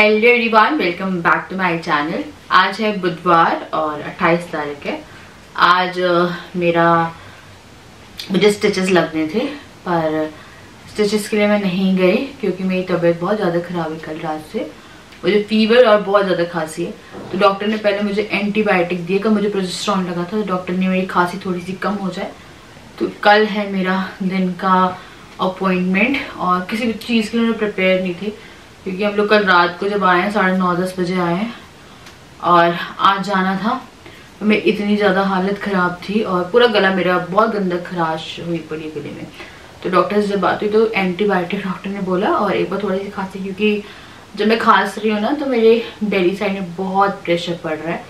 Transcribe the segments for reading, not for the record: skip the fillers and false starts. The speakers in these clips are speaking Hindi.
Hello everyone, welcome back to my channel. आज है बुधवार और 28 तारीख है। आज मुझे स्टिचेस लगने थे, पर स्टिचेस के लिए मैं नहीं गई क्योंकि मेरी तबीयत बहुत ज़्यादा ख़राब है। कल रात से मुझे फीवर और बहुत ज़्यादा खांसी है, तो डॉक्टर ने पहले मुझे एंटीबायोटिक दिए। कल मुझे प्रोजेस्टेरॉन लगा था, तो डॉक्टर ने मेरी खांसी थोड़ी सी कम हो जाए। तो कल है मेरा दिन का अपॉइंटमेंट और किसी भी चीज़ के लिए मैं प्रिपेयर नहीं थी क्योंकि हम लोग कल रात को जब आए हैं 9:30-10 बजे आए हैं और आज जाना था। तो मेरी इतनी ज़्यादा हालत ख़राब थी और पूरा गला मेरा बहुत गंदा खराश हुई पड़ी गले में। तो डॉक्टर से जब बात हुई तो एंटीबायोटिक डॉक्टर ने बोला और एक बार थोड़ी सी खांसी, क्योंकि जब मैं खांस रही हूँ ना तो मेरे बेली साइड में बहुत प्रेशर पड़ रहा है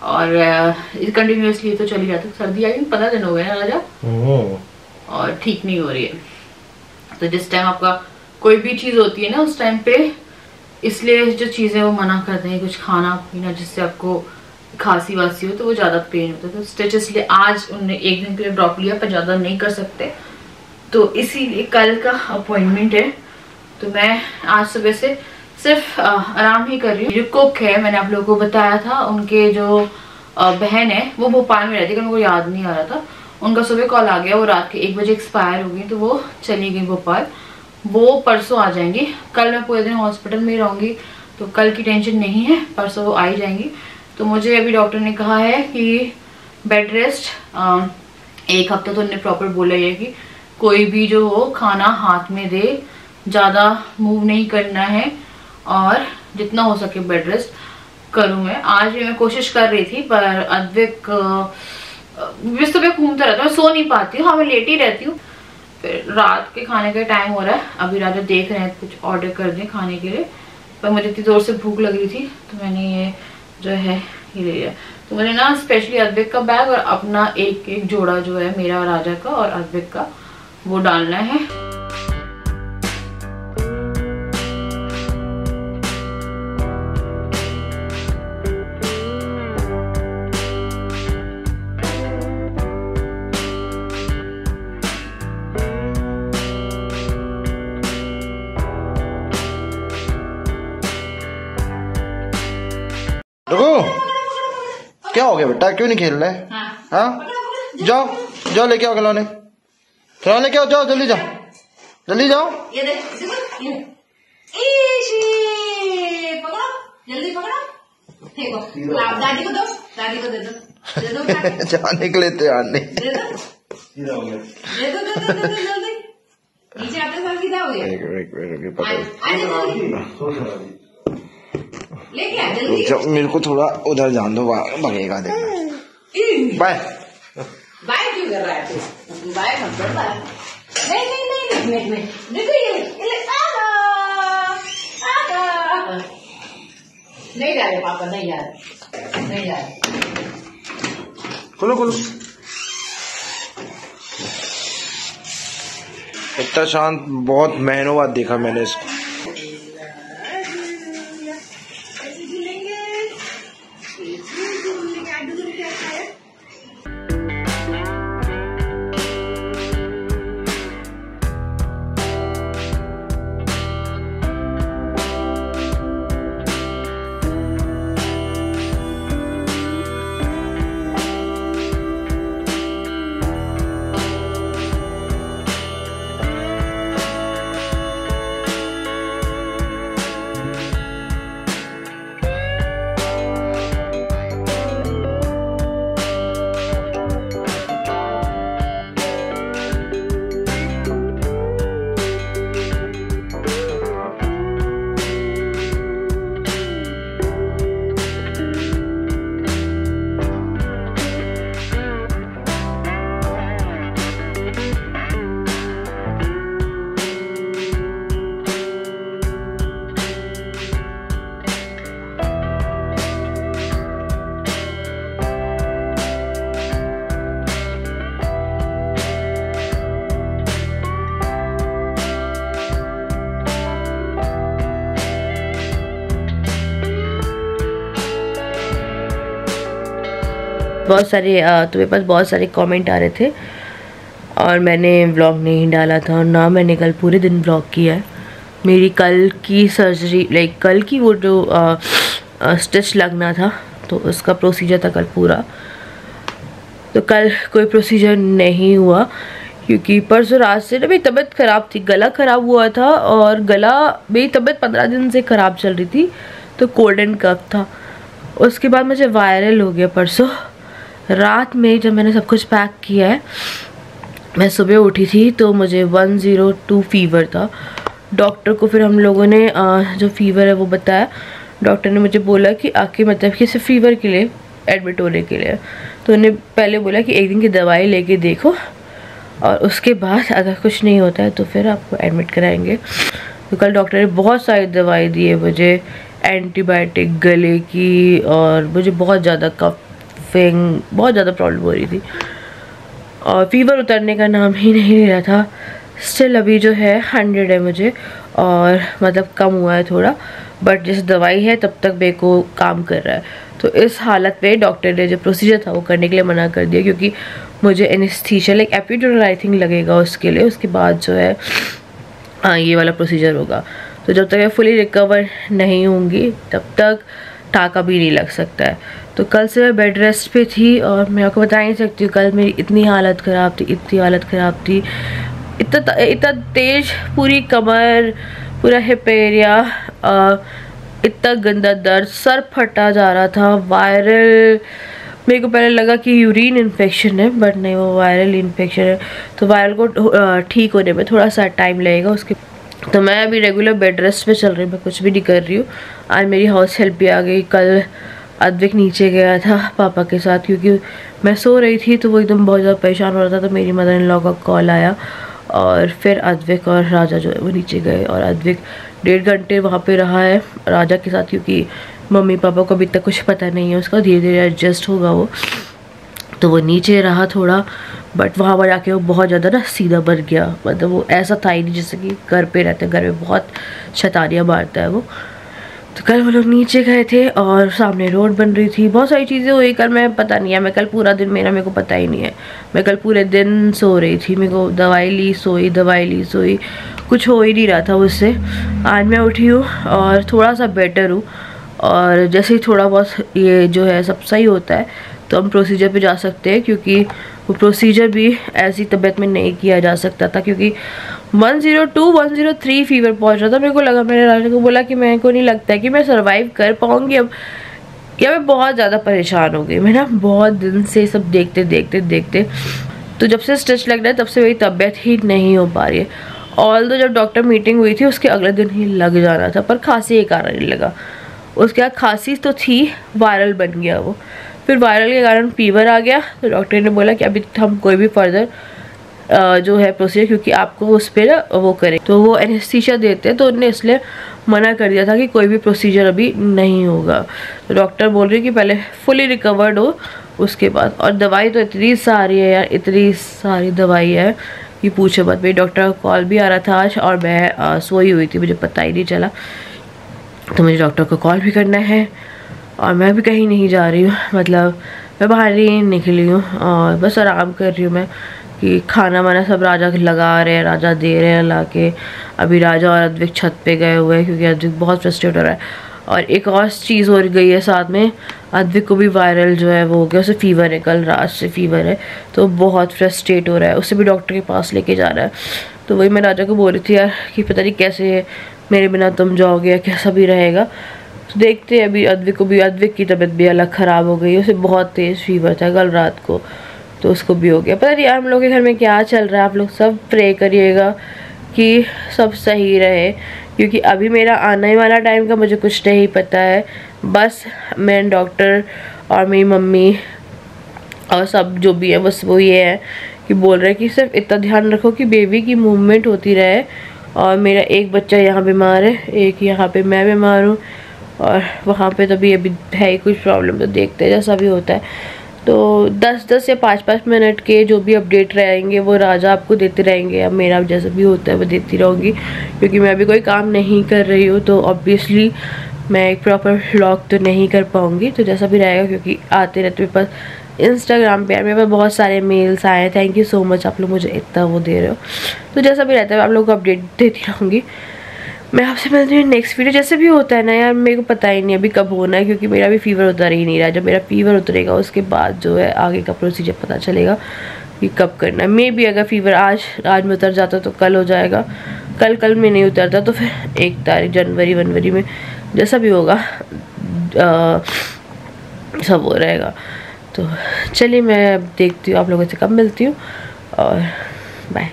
और कंटिन्यूसली तो चली जाती है। सर्दी आई 15 दिन हो गए ना राजा, और ठीक नहीं हो रही है। तो जिस टाइम आपका कोई भी चीज़ होती है ना उस टाइम पे, इसलिए जो चीज़ें वो मना करते हैं कुछ खाना पीना जिससे आपको खांसी वासी हो तो वो ज़्यादा पेन होता है। तो स्टिचेस लिए आज उन्होंने एक दिन के लिए ड्रॉप लिया, पर ज़्यादा नहीं कर सकते, तो इसीलिए कल का अपॉइंटमेंट है। तो मैं आज सुबह से सिर्फ आराम ही कर रही हूँ। जो कुक है, मैंने आप लोगों को बताया था, उनके जो बहन है वो भोपाल में रहती है, मेरे को याद नहीं आ रहा था। उनका सुबह कॉल आ गया, वो रात के 1 बजे एक्सपायर हो गई, तो वो चली गई भोपाल। वो परसों आ जाएंगी। कल मैं पूरे दिन हॉस्पिटल में ही रहूँगी, तो कल की टेंशन नहीं है, परसों वो आ ही जाएंगी। तो मुझे अभी डॉक्टर ने कहा है कि बेड रेस्ट 1 हफ्ता, तो उन्होंने प्रॉपर बोला है कि कोई भी जो हो खाना हाथ में दे, ज़्यादा मूव नहीं करना है और जितना हो सके बेड रेस्ट करूँ। मैं आज भी मैं कोशिश कर रही थी, पर अद्विक सुबह घूमता रहता है, मैं सो नहीं पाती हूँ। हाँ, मैं लेटी रहती हूँ। फिर रात के खाने का टाइम हो रहा है, अभी राजा देख रहे हैं कुछ ऑर्डर कर दें खाने के लिए, पर मुझे इतनी जोर से भूख लग रही थी तो मैंने ये जो है ये ले लिया। तो मुझे ना स्पेशली अद्विक का बैग और अपना एक जोड़ा जो है मेरा, राजा का और अद्विक का, वो डालना है। क्या हो गया बेटा, क्यों नहीं खेल रहे? हाँ, जाओ लेके आओ खिलौने लेके आओ, जाओ जल्दी जाओ। ये देख, जल्दी पकड़ो, फेंको, दादी को दे दो जाने के लिए तैयार नहीं। दे दो जल्दी, नीचे आते साल सीधा हो गया। लेके आ जल्दी। मेरे को थोड़ा उधर जान दो, भगेगा देखना। बाय क्यों कर रहा है तू? बाय मत कर। नहीं देखो ये नहीं जा रहे पापा, नहीं जा रहे। खोलो। इतना शांत बहुत महीनों बाद देखा मैंने इसको। बहुत सारे तुम्हारे पास बहुत सारे कमेंट आ रहे थे और मैंने व्लॉग नहीं डाला था और ना मैंने कल पूरे दिन व्लॉग किया है। मेरी कल की सर्जरी, लाइक कल की वो जो स्टिच लगना था तो उसका प्रोसीजर था कल पूरा। तो कल कोई प्रोसीजर नहीं हुआ क्योंकि परसों रात से ना मेरी तबीयत ख़राब थी, गला ख़राब हुआ था और गला मेरी तबीयत 15 दिन से ख़राब चल रही थी, तो कोल्ड एंड कफ था। उसके बाद मुझे वायरल हो गया परसों रात में। जब मैंने सब कुछ पैक किया है, मैं सुबह उठी थी तो मुझे 102 फीवर था। डॉक्टर को फिर हम लोगों ने जो फीवर है वो बताया। डॉक्टर ने मुझे बोला कि आके मतलब कि सिर्फ फीवर के लिए एडमिट होने के लिए, तो उन्हें पहले बोला कि एक दिन की दवाई लेके देखो और उसके बाद अगर कुछ नहीं होता है तो फिर आपको एडमिट कराएंगे। तो कल डॉक्टर ने बहुत सारी दवाई दी है मुझे, एंटीबायोटिक गले की, और मुझे बहुत ज़्यादा कफिंग, बहुत ज़्यादा प्रॉब्लम हो रही थी और फीवर उतरने का नाम ही नहीं ले रहा था। स्टिल अभी जो है 100 है मुझे, और मतलब कम हुआ है थोड़ा, बट जैसे दवाई है तब तक मेरे को काम कर रहा है। तो इस हालत में डॉक्टर ने जो प्रोसीजर था वो करने के लिए मना कर दिया, क्योंकि मुझे anaesthesia like epidural I think लगेगा उसके लिए। उसके बाद जो है ये वाला प्रोसीजर होगा। तो जब तक मैं फुली रिकवर नहीं होंगी तब तक टाका भी नहीं लग सकता है। तो कल से मैं बेड रेस्ट पे थी और मैं आपको बता नहीं सकती हूँ कल मेरी इतनी हालत ख़राब थी, इतनी हालत ख़राब थी, इतना तेज, पूरी कमर, पूरा हिप एरिया, इतना गंदा दर्द, सर फटा जा रहा था, वायरल। मेरे को पहले लगा कि यूरिन इन्फेक्शन है, बट नहीं, वो वायरल इन्फेक्शन है। तो वायरल को ठीक होने में थोड़ा सा टाइम लगेगा उसके। तो मैं अभी रेगुलर बेड रेस्ट पे चल रही हूँ, मैं कुछ भी नहीं कर रही हूँ। आज मेरी हाउस हेल्प भी आ गई। कल अद्विक नीचे गया था पापा के साथ, क्योंकि मैं सो रही थी तो वो एकदम बहुत ज़्यादा परेशान हो रहा था। तो मेरी मदर इन लॉ का कॉल आया और फिर अद्विक और राजा जो है वो नीचे गए, और अद्विक 1.5 घंटे वहाँ पे रहा है राजा के साथ, क्योंकि मम्मी पापा को अभी तक कुछ पता नहीं है उसका, धीरे धीरे एडजस्ट होगा वो। तो वो नीचे रहा थोड़ा, बट वहाँ पर जाके वो बहुत ज़्यादा ना सीधा बन गया। मतलब वो ऐसा था ही नहीं जैसे कि घर पे रहते हैं, घर में बहुत शैतानियाँ मारता है वो। तो कल वो लोग नीचे गए थे और सामने रोड बन रही थी, बहुत सारी चीज़ें हुई। कल मैं पता नहीं है, मैं कल पूरा दिन मेरे को पता ही नहीं है। मैं कल पूरे दिन सो रही थी, मेरे को दवाई ली सोई, दवाई ली सोई, कुछ हो ही नहीं रहा था उससे। आज मैं उठी हूँ और थोड़ा सा बेटर हूँ, और जैसे ही थोड़ा बहुत ये जो है सब सही होता है तो हम प्रोसीजर पे जा सकते हैं, क्योंकि वो प्रोसीजर भी ऐसी तबीयत में नहीं किया जा सकता था, क्योंकि 102 103 फीवर पहुंच रहा था। मेरे को लगा, मैंने राजा को बोला कि मेरे को नहीं लगता है कि मैं सर्वाइव कर पाऊंगी अब, या मैं बहुत ज़्यादा परेशान हो गई। मैं ना बहुत दिन से सब देखते देखते देखते, तो जब से स्टिच लग रहा है तब से मेरी तबीयत ही नहीं हो पा रही है। ऑल्दो जब डॉक्टर मीटिंग हुई थी उसके अगले दिन ही लग जाना था, पर खांसी के कारण नहीं लगा। उसके बाद खांसी तो थी, वायरल बन गया वो, फिर वायरल के कारण फीवर आ गया। तो डॉक्टर ने बोला कि अभी हम कोई भी फर्दर जो है प्रोसीजर, क्योंकि आपको उस पर ना वो करे, तो वो एनेस्थीसिया देते हैं, तो उन्होंने इसलिए मना कर दिया था कि कोई भी प्रोसीजर अभी नहीं होगा। तो डॉक्टर बोल रही है कि पहले फुली रिकवर्ड हो उसके बाद। और दवाई तो इतनी सारी है यार, इतनी सारी दवाई है कि पूछो मत। मेरी डॉक्टर का कॉल भी आ रहा था आज, और मैं सोई हुई थी, मुझे पता ही नहीं चला। तो मुझे डॉक्टर को कॉल भी करना है, और मैं भी कहीं नहीं जा रही हूँ, मतलब मैं बाहर ही निकली हूँ और बस आराम कर रही हूँ मैं, कि खाना वाना सब राजा लगा रहे हैं, राजा दे रहे हैं ला के। अभी राजा और अद्विक छत पे गए हुए हैं, क्योंकि अद्विक बहुत फ्रस्ट्रेट हो रहा है। और एक और चीज़ हो गई है साथ में, अद्विक को भी वायरल जो है वो हो गया, उसे फीवर है, कल रात से फीवर है, तो बहुत फ्रस्ट्रेट हो रहा है। उसे भी डॉक्टर के पास लेके जा रहा है। तो वही मैं राजा को बोल रही थी यार कि पता नहीं कैसे मेरे बिना तुम जाओगे या कैसा भी रहेगा। तो देखते हैं। अभी अद्विक की तबीयत भी अलग ख़राब हो गई, उसे बहुत तेज़ फीवर था कल रात को, तो उसको भी हो गया। पता नहीं यार हम लोग के घर में क्या चल रहा है। आप लोग सब प्रे करिएगा कि सब सही रहे, क्योंकि अभी मेरा आने वाला टाइम का मुझे कुछ नहीं पता है। बस मैं डॉक्टर और मेरी मम्मी और सब जो भी है बस वो ये है कि बोल रहे हैं कि सिर्फ इतना ध्यान रखो कि बेबी की मूवमेंट होती रहे। और मेरा एक बच्चा यहाँ बीमार है, एक यहाँ पे मैं बीमार हूँ, और वहाँ पे तभी अभी है ही कुछ प्रॉब्लम, तो देखते हैं जैसा भी होता है। तो 10-10 या 5-5 मिनट के जो भी अपडेट रहेंगे वो राजा आपको देते रहेंगे, अब मेरा जैसा भी होता है वो देती रहूँगी, क्योंकि मैं अभी कोई काम नहीं कर रही हूँ, तो ऑब्वियसली मैं एक प्रॉपर व्लॉग तो नहीं कर पाऊँगी। तो जैसा भी रहेगा, क्योंकि आते रहते मेरे पास इंस्टाग्राम पे मेरे पास बहुत सारे मेल्स आए हैं। थैंक यू सो मच, आप लोग मुझे इतना वो दे रहे हो। तो जैसा भी रहता है आप लोग को अपडेट देती रहूँगी। मैं आपसे मिलती हूँ नेक्स्ट वीडियो। जैसे भी होता है ना यार, मेरे को पता ही नहीं अभी कब होना है, क्योंकि मेरा भी फीवर उतर ही नहीं रहा। जब मेरा फीवर उतरेगा उसके बाद जो है आगे का प्रोसीजर पता चलेगा कि कब करना है। मे भी अगर फीवर आज में उतर जाता तो कल हो जाएगा, कल में नहीं उतरता तो फिर 1 तारीख जनवरी में जैसा भी होगा सब हो रहेगा। तो चलिए मैं देखती हूँ आप लोगों से कब मिलती हूँ, और बाय।